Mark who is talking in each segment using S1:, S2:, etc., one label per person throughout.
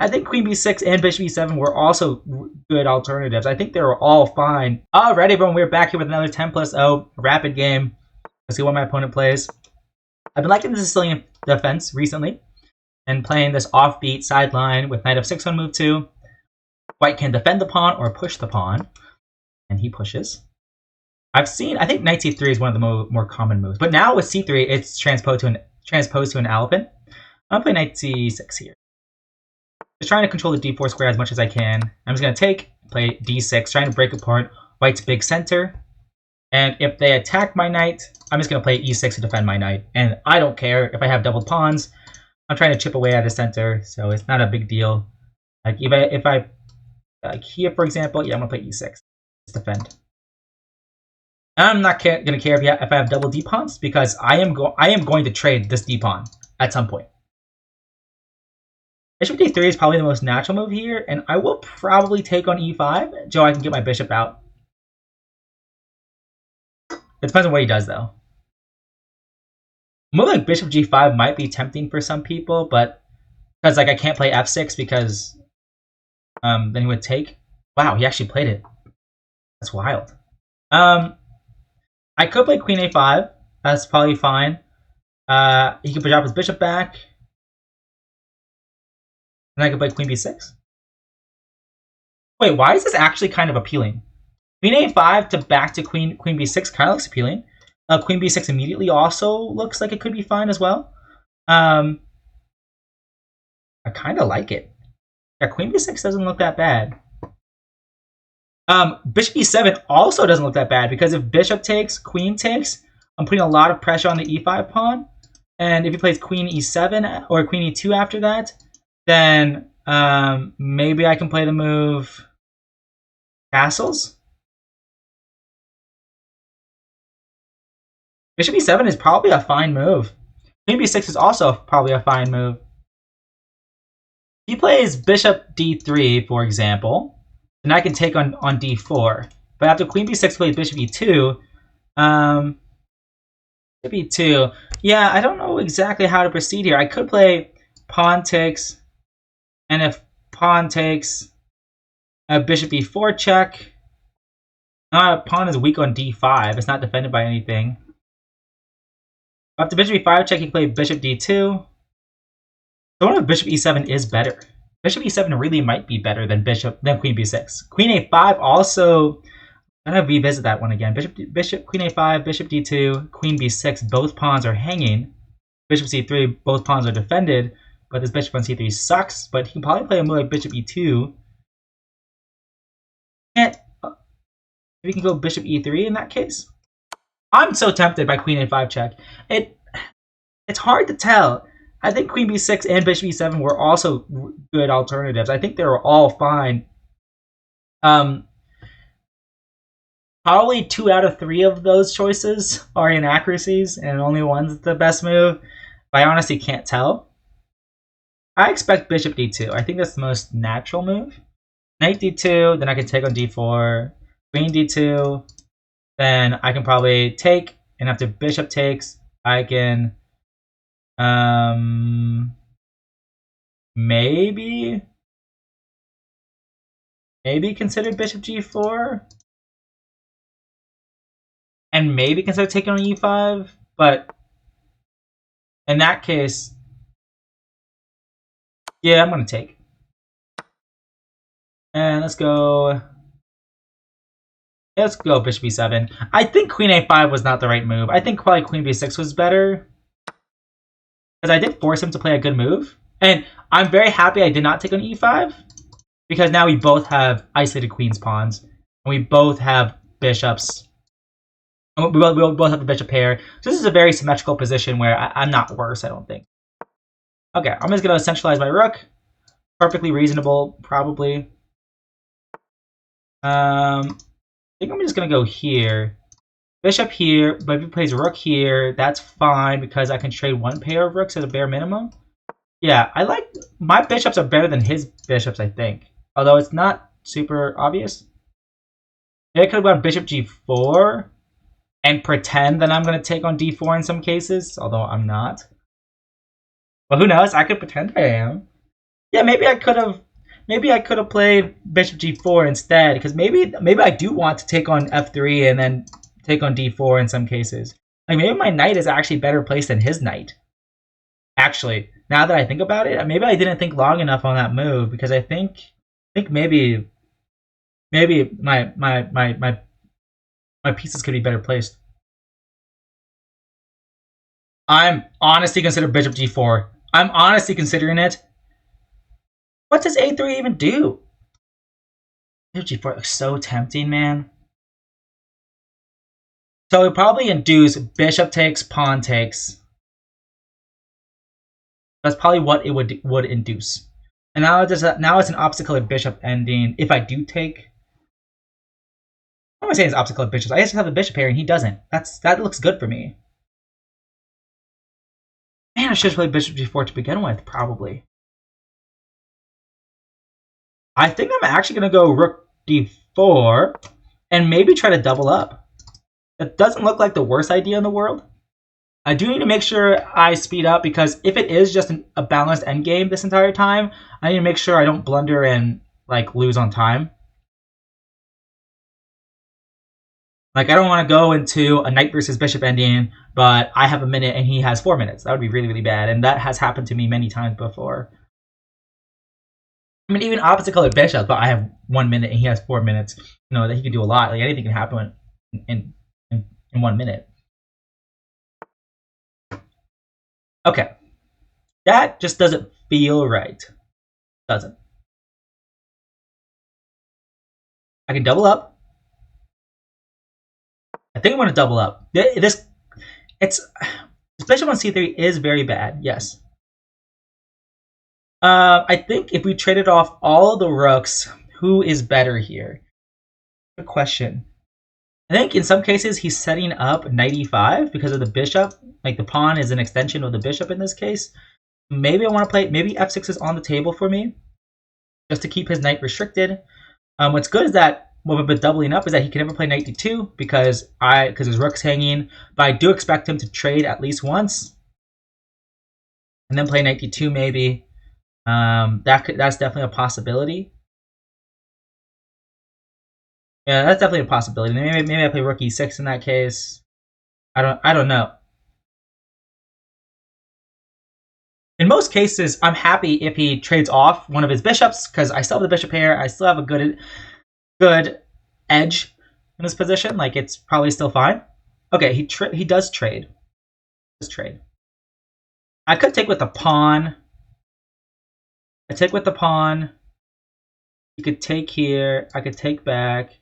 S1: I think queen b6 and bishop e7 were also good alternatives. I think they were all fine. Alright, everyone, we're back here with another 10 plus 0 rapid game. Let's see what my opponent plays. I've been liking the Sicilian defense recently and playing this offbeat sideline with knight f6 on move 2. White can defend the pawn or push the pawn, and he pushes. I think knight c3 is one of the more common moves, but now with c3, it's transposed to an Alpen. I'm gonna play knight c6 here. Just trying to control the d4 square as much as I can. I'm just gonna play d6, trying to break apart White's big center. And if they attack my knight, I'm just gonna play e6 to defend my knight. And I don't care if I have doubled pawns. I'm trying to chip away at the center, so it's not a big deal. Like if I like here, for example, yeah, I'm gonna play e6. Just defend. I'm not gonna care if I have double d pawns because I am going to trade this d pawn at some point. Bishop d3 is probably the most natural move here, and I will probably take on e5 so I can get my bishop out. It depends on what he does, though. A move like bishop g5 might be tempting for some people, but because like I can't play f6 because then he would take. Wow, he actually played it. That's wild. I could play queen a5. That's probably fine. He could drop his bishop back. And I could play queen b6. Wait, why is this actually kind of appealing? Queen a5 to back to queen b6 kind of looks appealing. Queen b6 immediately also looks like it could be fine as well. I kind of like it. Yeah, queen b6 doesn't look that bad. Bishop e7 also doesn't look that bad because if bishop takes, queen takes, I'm putting a lot of pressure on the e5 pawn. And if he plays queen e7 or queen e2 after that, then maybe I can play the move castles. Bishop e7 is probably a fine move. Queen b6 is also probably a fine move. He plays bishop d3, for example, and I can take on d4. But after queen b6 plays bishop e2, bishop e2, yeah, I don't know exactly how to proceed here. I could play pawn takes, and if pawn takes, bishop e4 check. Pawn is weak on d5. It's not defended by anything. After bishop e5 check, he played bishop d2. So I wonder if bishop e7 is better. Bishop e7 really might be better than queen b6. Queen a5 also. I'm gonna revisit that one again. Bishop queen a5, bishop d2, queen b6. Both pawns are hanging. Bishop c3, both pawns are defended. But this bishop on c3 sucks. But he can probably play a move like bishop e2. And we can go bishop e3 in that case. I'm so tempted by queen a5 check. It's hard to tell. I think queen b6 and bishop e7 were also good alternatives. I think they were all fine. Probably 2 out of 3 of those choices are inaccuracies, and only one's the best move. But I honestly can't tell. I expect bishop d2. I think that's the most natural move. Knight d2, then I can take on d4. Queen d2, then I can probably take, and after bishop takes, I can maybe consider bishop g4, and maybe consider taking on e5, but in that case, yeah, I'm gonna take. And let's go bishop b7. I think queen a5 was not the right move. I think probably queen b6 was better. Because I did force him to play a good move. And I'm very happy I did not take on e5. Because now we both have isolated queen's pawns. And we both have bishops. And we both have a bishop pair. So this is a very symmetrical position where I'm not worse, I don't think. Okay, I'm just going to centralize my rook. Perfectly reasonable, probably. I think I'm just going to go here. Bishop here, but if he plays rook here, that's fine because I can trade one pair of rooks at a bare minimum. Yeah, I like... My bishops are better than his bishops, I think. Although it's not super obvious. Maybe I could have gone bishop g4 and pretend that I'm going to take on d4 in some cases, although I'm not. But who knows? I could pretend I am. Yeah, maybe I could have. Maybe I could have played bishop g4 instead, because maybe I do want to take on f3 and then take on d4 in some cases. Like maybe my knight is actually better placed than his knight. Actually, now that I think about it, maybe I didn't think long enough on that move because I think maybe my pieces could be better placed. I'm honestly considering bishop g4. I'm honestly considering it. What does a3 even do? Bishop g4 looks so tempting, man. So it probably induce bishop takes, pawn takes. That's probably what it would induce. And now it's an obstacle at bishop ending. If I do take, I'm gonna say it's obstacle at bishops. I just have a bishop here and he doesn't. That looks good for me. Man, I should have played bishop g4 to begin with, probably. I think I'm actually gonna go rook d4 and maybe try to double up. That doesn't look like the worst idea in the world. I do need to make sure I speed up because if it is just a balanced endgame this entire time, I need to make sure I don't blunder and like lose on time. Like I don't want to go into a knight versus bishop ending, but I have a minute and he has 4 minutes. That would be really, really bad, and that has happened to me many times before. I mean, even opposite colored bishops, but I have 1 minute and he has 4 minutes. You know that he can do a lot. Like anything can happen in 1 minute. Okay, that just doesn't feel right. Doesn't. I can double up. I think I'm going to double up. This bishop on c3 is very bad. Yes. I think if we traded off all the rooks, who is better here? Good question. I think in some cases he's setting up knight e5 because of the bishop. Like the pawn is an extension of the bishop in this case. Maybe I want to play. Maybe f6 is on the table for me, just to keep his knight restricted. What's good is that what we've been doubling up is that he can never play knight d2 because his rook's hanging. But I do expect him to trade at least once, and then play knight d2 maybe. That's definitely a possibility. Yeah, that's definitely a possibility. Maybe I play rook e6 in that case. I don't know. In most cases, I'm happy if he trades off one of his bishops because I still have the bishop here. I still have a good edge in this position. Like it's probably still fine. Okay, he does trade. I could take with the pawn. I take with the pawn. He could take here. I could take back,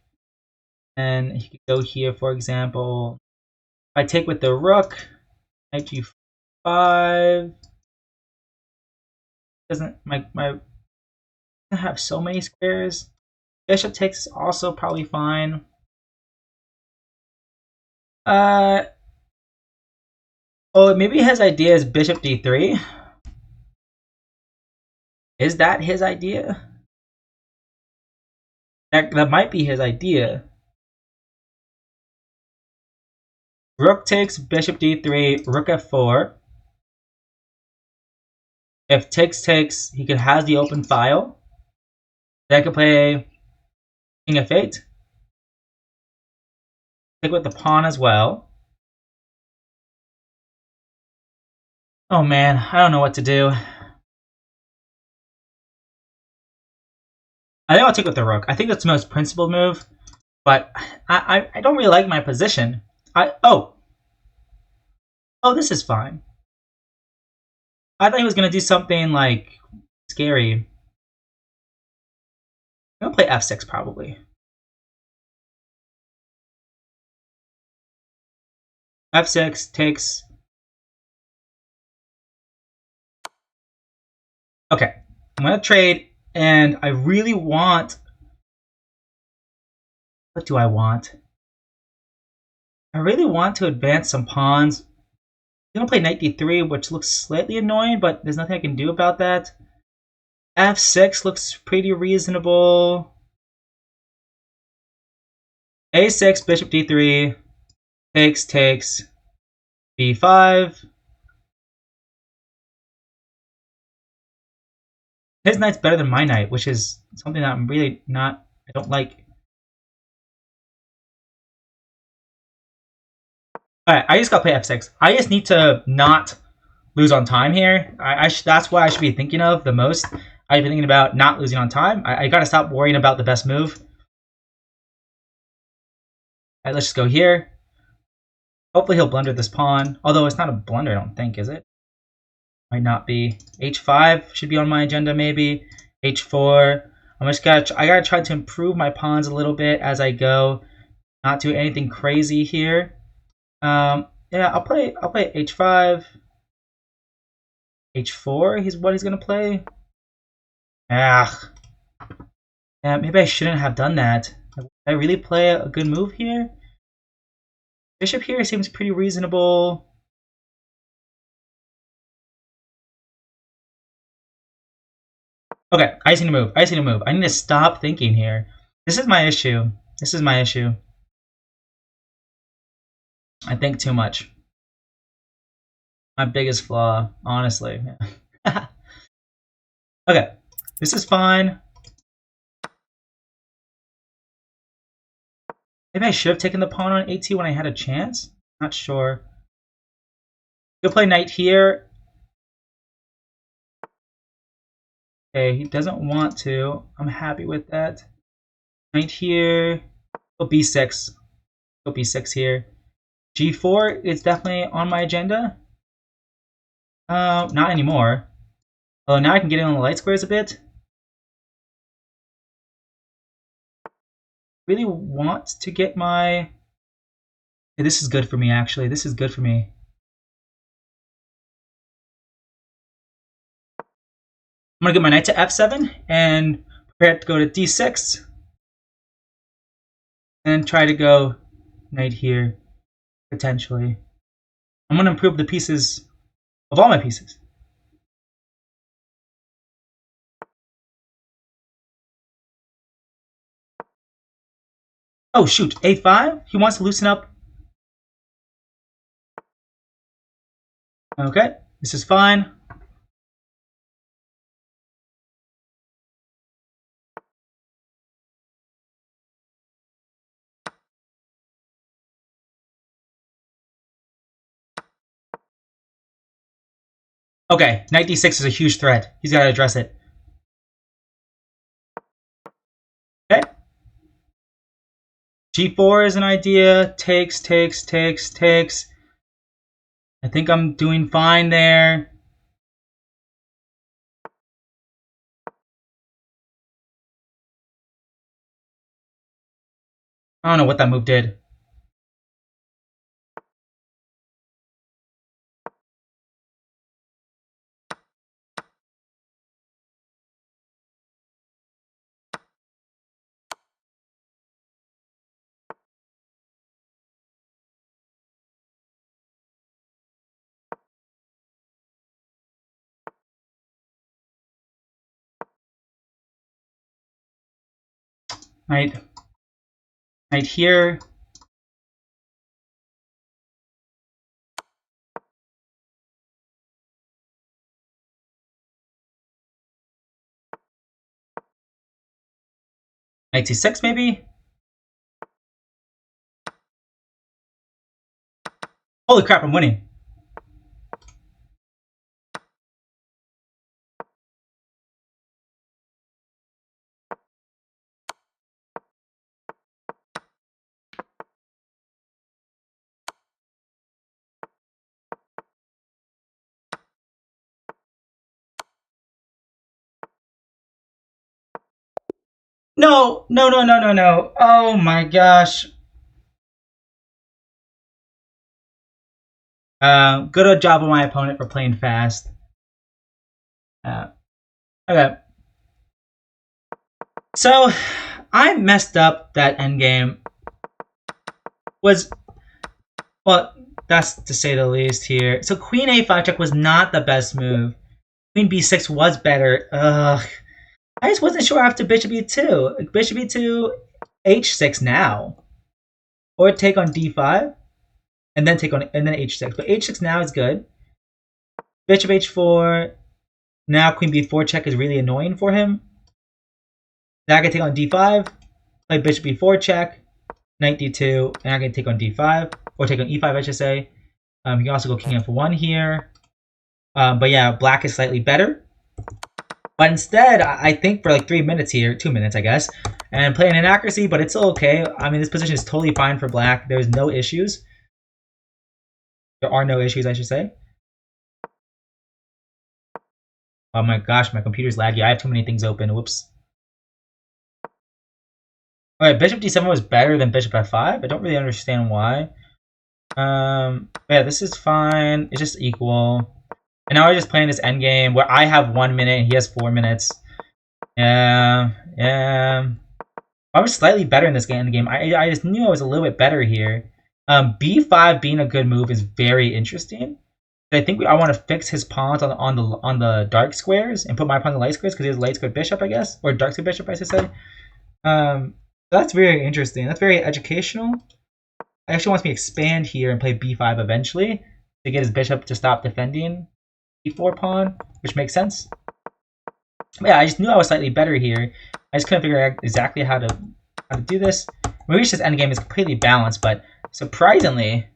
S1: and he could go here, for example. If I take with the rook, knight g5. Doesn't my doesn't have so many squares. Bishop takes is also probably fine. Oh, maybe his idea is bishop d3. Is that his idea? That might be his idea. Rook takes, bishop d3, rook f4. If takes, he has the open file. Then I can play king f8. Take with the pawn as well. Oh man, I don't know what to do. I think I'll take with the rook. I think that's the most principled move, but I don't really like my position. Oh, this is fine. I thought he was gonna do something like scary. I'm gonna play f6 probably. f6 takes. Okay, I'm gonna trade, and I really want. What do I want? I really want to advance some pawns. I'm gonna play knight d3, which looks slightly annoying, but there's nothing I can do about that. f6 looks pretty reasonable. a6, bishop d3, takes, b5. I think His knight's better than my knight, which is something that I'm really not... I don't like. Alright, I just gotta play f6. I just need to not lose on time here. That's what I should be thinking of the most. I've been thinking about not losing on time. I gotta stop worrying about the best move. Alright, let's just go here. Hopefully he'll blunder this pawn. Although it's not a blunder, I don't think, is it? Might not be. H5 should be on my agenda, maybe. H4. I gotta try to improve my pawns a little bit as I go. Not do anything crazy here. Yeah, I'll play H5. H4 he's what he's gonna play. Yeah, maybe I shouldn't have done that. Did I really play a good move here? Bishop here seems pretty reasonable. Okay, I just need to move. I need to stop thinking here. This is my issue. I think too much. My biggest flaw, honestly. Okay, this is fine. Maybe I should have taken the pawn on a2 when I had a chance. Not sure. He'll play knight here. Okay, he doesn't want to. I'm happy with that. Knight here. Go b6. Go b6 here. G4 is definitely on my agenda. Not anymore. Although now I can get in on the light squares a bit. Really want to get my... Hey, this is good for me, actually. This is good for me. I'm going to get my knight to f7 and prepare to go to d6. And try to go knight here, potentially. I'm going to improve the pieces of all my pieces. Oh, shoot. a5? He wants to loosen up. Okay, this is fine. Okay, knight d6 is a huge threat. He's got to address it. Okay. G4 is an idea. Takes. I think I'm doing fine there. I don't know what that move did. Knight here. Knight c6 maybe? Holy crap, I'm winning. No. Oh my gosh. Good job on my opponent for playing fast. Okay. So, I messed up that endgame. Well, that's to say the least here. So queen a5 check was not the best move. Queen b6 was better. Ugh. I just wasn't sure after bishop e2. Bishop e2, h6 now. Or take on d5. And then h6. But h6 now is good. Bishop h4. Now queen b4 check is really annoying for him. Now I can take on d5, play bishop b4 check, knight d2, and I can take on d5, or take on e5, I should say. You can also go king f1 here. But yeah, black is slightly better. But instead, I think for like 3 minutes here, 2 minutes, I guess, and playing inaccuracy, but it's still okay. I mean, this position is totally fine for black. There's no issues. There are no issues, I should say. Oh my gosh, my computer's laggy. I have too many things open. Whoops. Alright, bishop d7 was better than bishop f5. I don't really understand why. Yeah, this is fine. It's just equal. And now we're just playing this endgame where I have 1 minute and he has 4 minutes. Yeah. I was slightly better in this game. I just knew I was a little bit better here. B5 being a good move is very interesting. I think I want to fix his pawns on the dark squares and put my pawn on the light squares because he has light square bishop, I guess, or dark square bishop, I should say. That's very interesting. That's very educational. I actually wants me to expand here and play b5 eventually to get his bishop to stop defending e4 pawn, which makes sense. But yeah, I just knew I was slightly better here. I just couldn't figure out exactly how to do this. We reached this endgame is completely balanced, but surprisingly,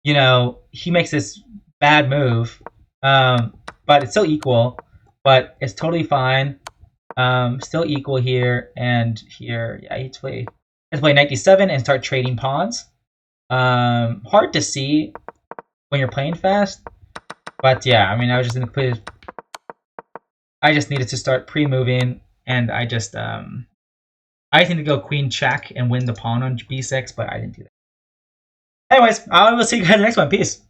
S1: you know, he makes this bad move, but it's still equal. But it's totally fine. Still equal here and here. Yeah, let's play knight d7 and start trading pawns. Hard to see when you're playing fast, but yeah, I mean, I was just in the I just needed to start pre-moving, and I just need to go queen check and win the pawn on b6, but I didn't do that. Anyways, I will see you guys in the next one. Peace.